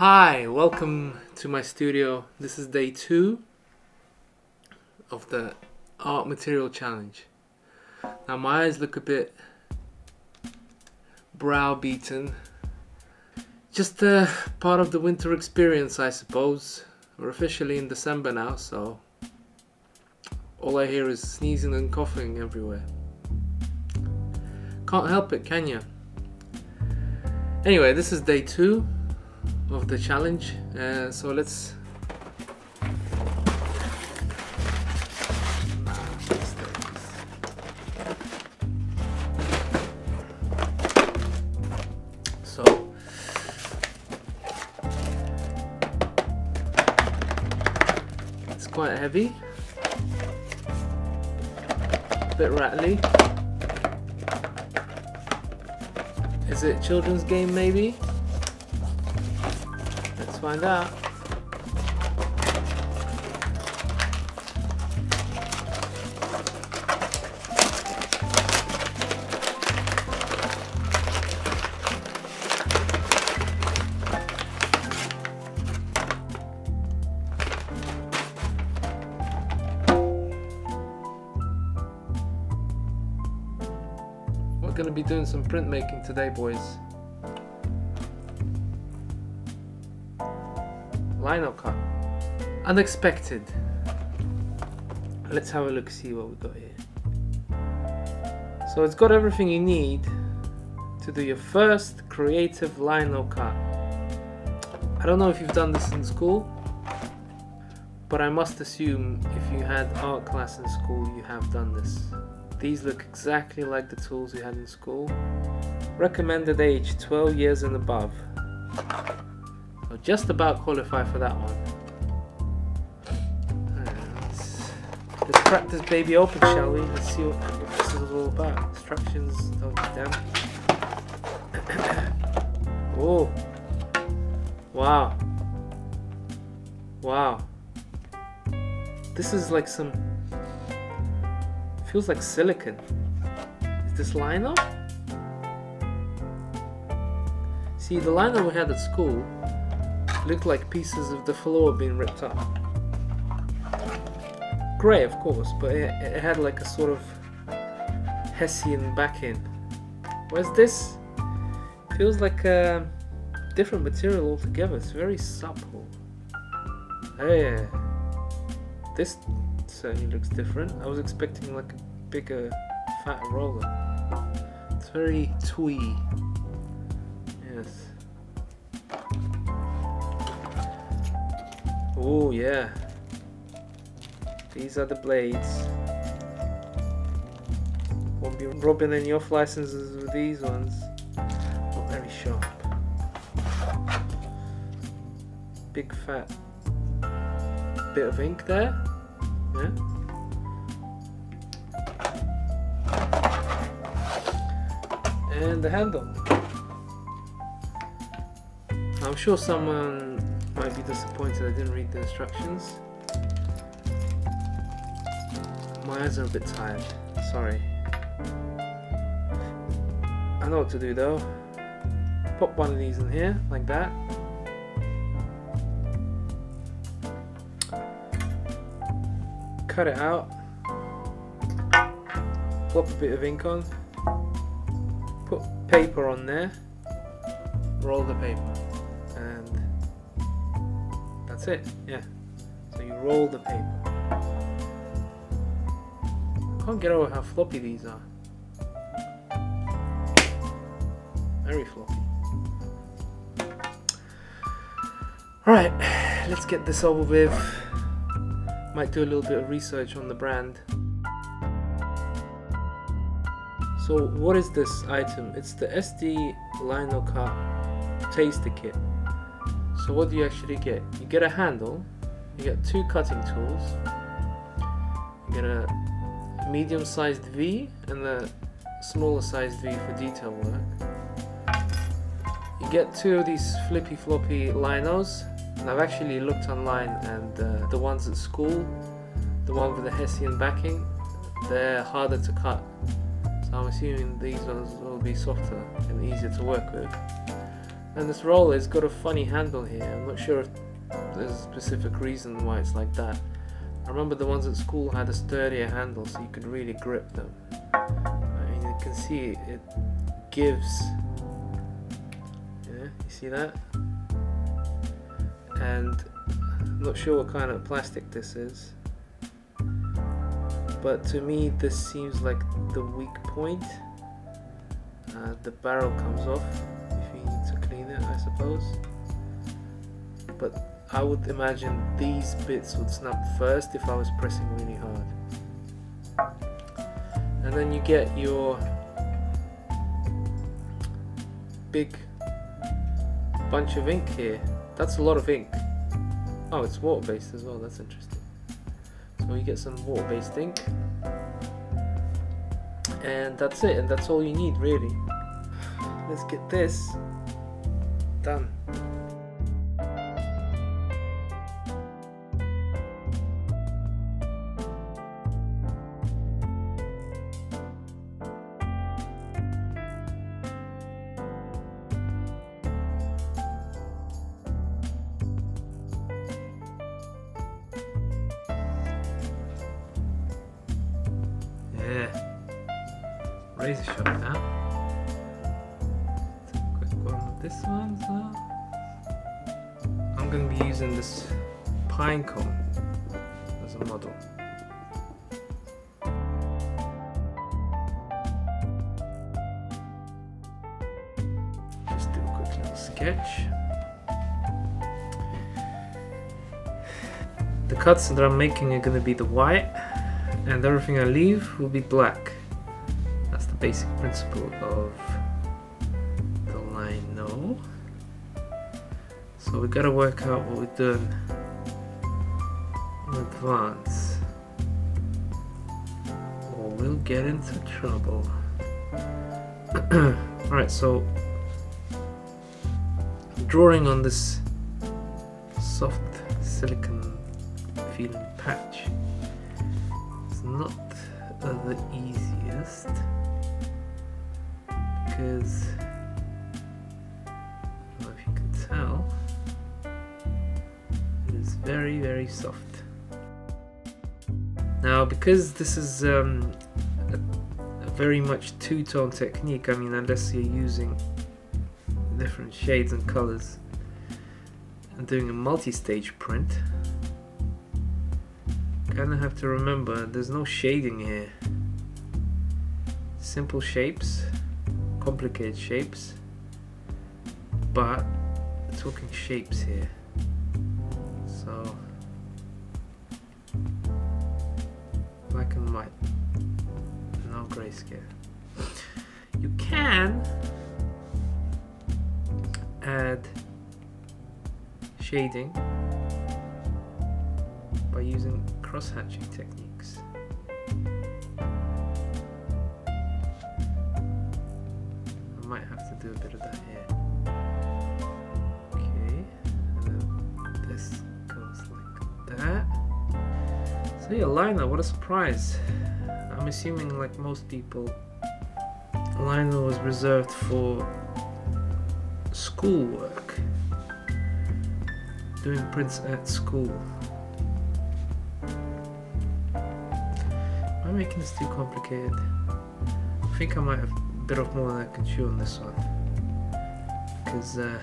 Hi, welcome to my studio. This is day 2 of the art material challenge. Now my eyes look a bit browbeaten. Just part of the winter experience, I suppose. We're officially in December now, so all I hear is sneezing and coughing everywhere. Can't help it, can you? Anyway, this is day 2 of the challenge, so let's it's quite heavy, a bit rattly. Is it a children's game maybe? Let's find out. We're going to be doing some printmaking today, boys. Lino cut. Unexpected. Let's have a look, see what we got here. So it's got everything you need to do your first creative lino cut. I don't know if you've done this in school, but I must assume if you had art class in school, you have done this. These look exactly like the tools you had in school. Recommended age 12 years and above. So just about qualify for that one. Let's crack this baby open, shall we? Let's see what this is all about. Instructions, don't be damn. Oh, wow, wow. This is like some. Feels like silicon. Is this lino? See, the lino we had at school looked like pieces of the floor being ripped up. Grey, of course, but it had like a sort of Hessian backing. Whereas this feels like a different material altogether. It's very supple. Yeah, this certainly looks different. I was expecting like a bigger, fat roller. It's very twee. Yes. Oh yeah. These are the blades. Won't be rubbing any off licenses with these ones. Not very sharp. Big fat bit of ink there. Yeah. And the handle. I'm sure someone might be disappointed I didn't read the instructions. My eyes are a bit tired, sorry. I know what to do though. Pop one of these in here, like that. Cut it out. Plop a bit of ink on. Put paper on there. Roll the paper. And that's it, yeah. So you roll the paper. Can't get over how floppy these are. Very floppy. Alright, let's get this over with. Might do a little bit of research on the brand. So what is this item? It's the SD Lino Cut Taster Kit. So what do you actually get? You get a handle, you get 2 cutting tools, you get a medium-sized V and a smaller-sized V for detail work. You get 2 of these flippy floppy linos, and I've actually looked online, and the ones at school, the one with the Hessian backing, they're harder to cut. So I'm assuming these ones will be softer and easier to work with. And this roller's got a funny handle here. I'm not sure if there's a specific reason why it's like that. I remember the ones at school had a sturdier handle so you could really grip them. I mean, you can see it gives. Yeah, you see that? And I'm not sure what kind of plastic this is, but to me this seems like the weak point. The barrel comes off if you need to clean it, I suppose. But I would imagine these bits would snap first if I was pressing really hard. And then you get your big bunch of ink here. That's a lot of ink. Oh, it's water-based as well, that's interesting. So you get some water-based ink. And that's it, and that's all you need really. Let's get this done. Razor sharp now. Take a quick one with this one as well. I'm going to be using this pine cone as a model. Just do a quick little sketch. The cuts that I'm making are going to be the white, and everything I leave will be black. That's the basic principle of the Lino. So we gotta work out what we're doing in advance, or we'll get into trouble. Alright, so drawing on this soft silicone feeling patch is not the easiest, because I don't know if you can tell, it is very, very soft. Now, because this is a very much two-tone technique, I mean, unless you're using different shades and colors and doing a multi-stage print, you kind of have to remember there's no shading here. Simple shapes, complicated shapes, but we're talking shapes here. So black and white, no grayscale. You can add shading by using cross-hatching techniques. I might have to do a bit of that here. Okay, and then this goes like that. So yeah, Lino, what a surprise. I'm assuming, like most people, Lino was reserved for schoolwork, doing prints at school. Am I making this too complicated? I think I might have a bit of more than I can chew on this one, because a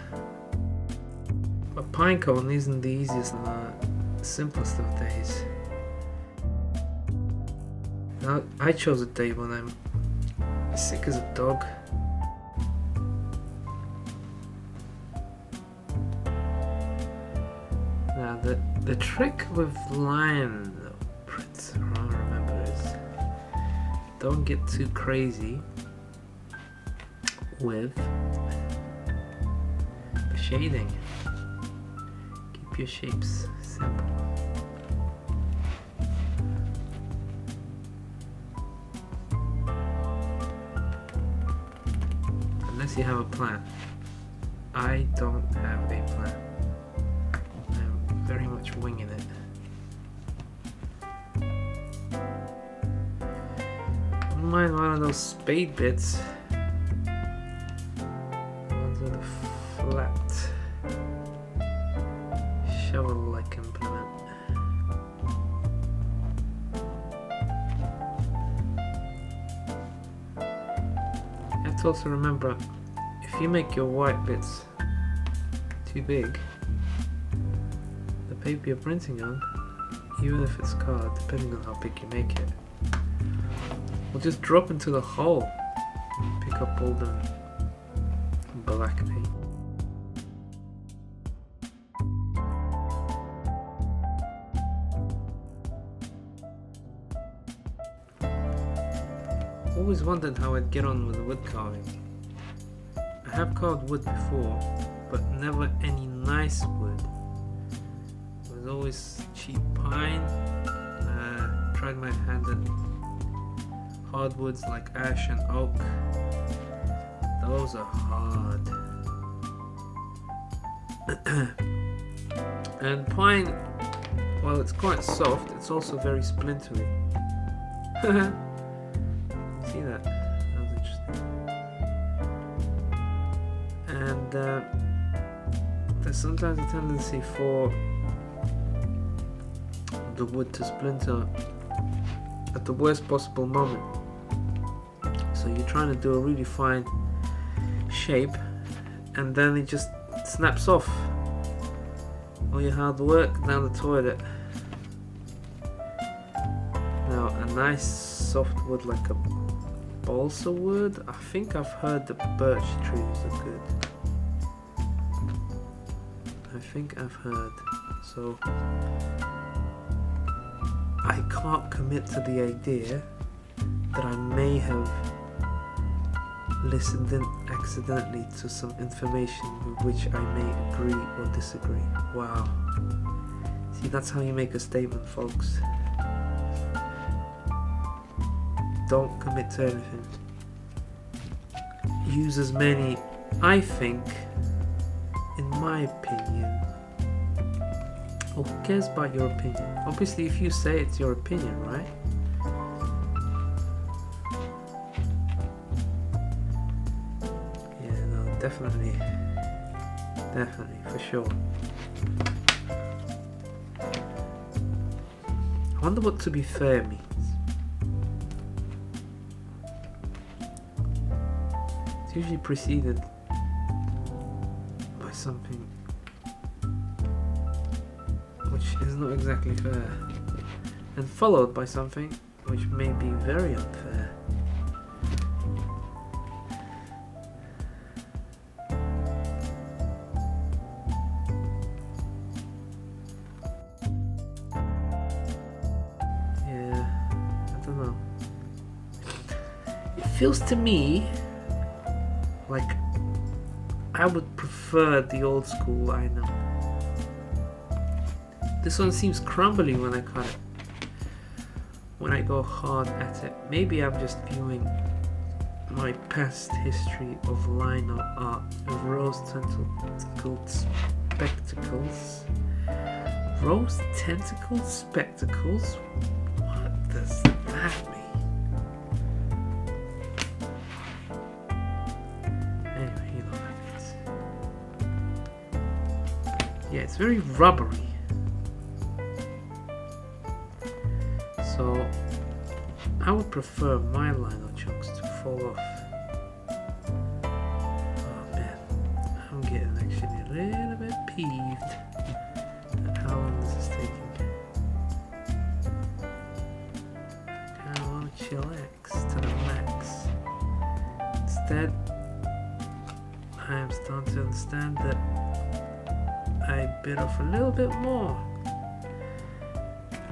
pine cone isn't the easiest and the simplest of days. Now, I chose a day when I'm sick as a dog. Now, the trick with line prints, I remember, is don't get too crazy with the shading. Keep your shapes simple. Unless you have a plan. I don't have a plan. I'm very much winging it. I don't mind one of those spade bits. Ones with a flat to also remember, if you make your white bits too big, the paper you're printing on, even if it's card, depending on how big you make it, will just drop into the hole and pick up all the black paint. Always wondered how I'd get on with the wood carving. I have carved wood before, but never any nice wood. It was always cheap pine. Tried my hand at hardwoods like ash and oak. Those are hard. And pine, while it's quite soft, it's also very splintery. See that? That was interesting. And there's sometimes a tendency for the wood to splinter at the worst possible moment. So you're trying to do a really fine shape and then it just snaps off. All your hard work down the toilet. Now a nice soft wood like a balsa wood, I think I've heard that birch trees are good. I think I've heard. So I can't commit to the idea that I may have listened in accidentally to some information with which I may agree or disagree. Wow. See, that's how you make a statement, folks. Don't commit to anything. Use as many, I think, in my opinion. Well, who cares about your opinion? Obviously, if you say it's your opinion, right? Yeah, no, definitely, for sure. I wonder what to be fair means. It's usually preceded by something which is not exactly fair, and followed by something which may be very unfair. Yeah, I don't know. It feels to me like I would prefer the old school Lino. This one seems crumbly when I cut it, when I go hard at it. Maybe I'm just viewing my past history of Lino art of rose-tentacled spectacles. Rose-tentacled spectacles? What does that mean? Yeah, it's very rubbery. So I would prefer my Lino chunks to fall off. Oh man, I'm getting actually a little bit peeved at how long this is taking. I kind of want to chillax to the max. Instead, I am starting to understand that I bit off a little bit more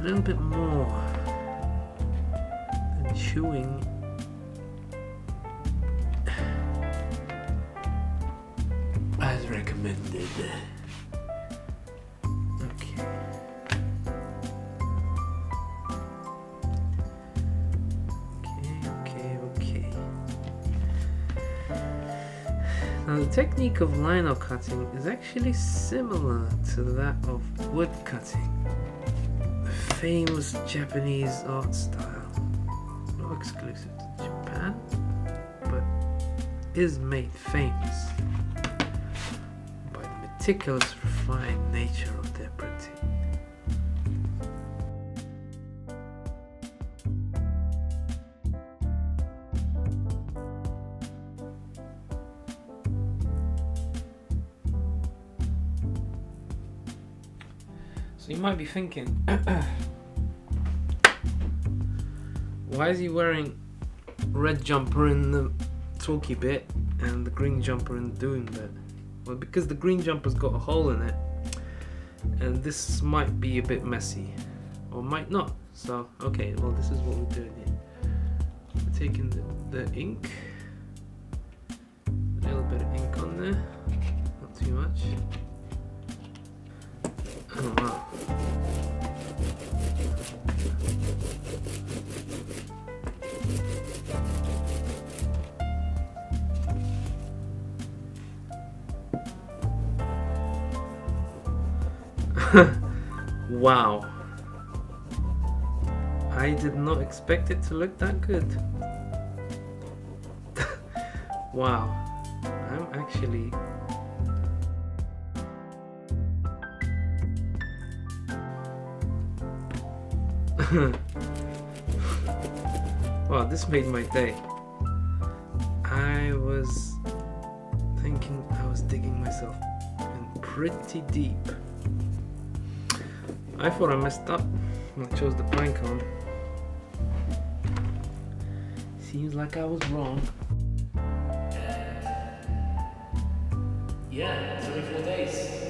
than chewing. As recommended. Okay. Now the technique of lino cutting is actually similar to that of wood cutting, the famous Japanese art style, not exclusive to Japan, but is made famous by the meticulous, refined nature of their printing. So you might be thinking, why is he wearing red jumper in the talky bit and the green jumper in the doing bit? Well, because the green jumper's got a hole in it, and this might be a bit messy, or might not. So, okay, well, this is what we're doing here. We're taking the ink, a little bit of ink on there, not too much. Oh wow. Wow. I did not expect it to look that good. Wow. I'm actually wow, this made my day. I was thinking I was digging myself in pretty deep. I thought I messed up when I chose the pine cone. Seems like I was wrong. Yeah, 24 days.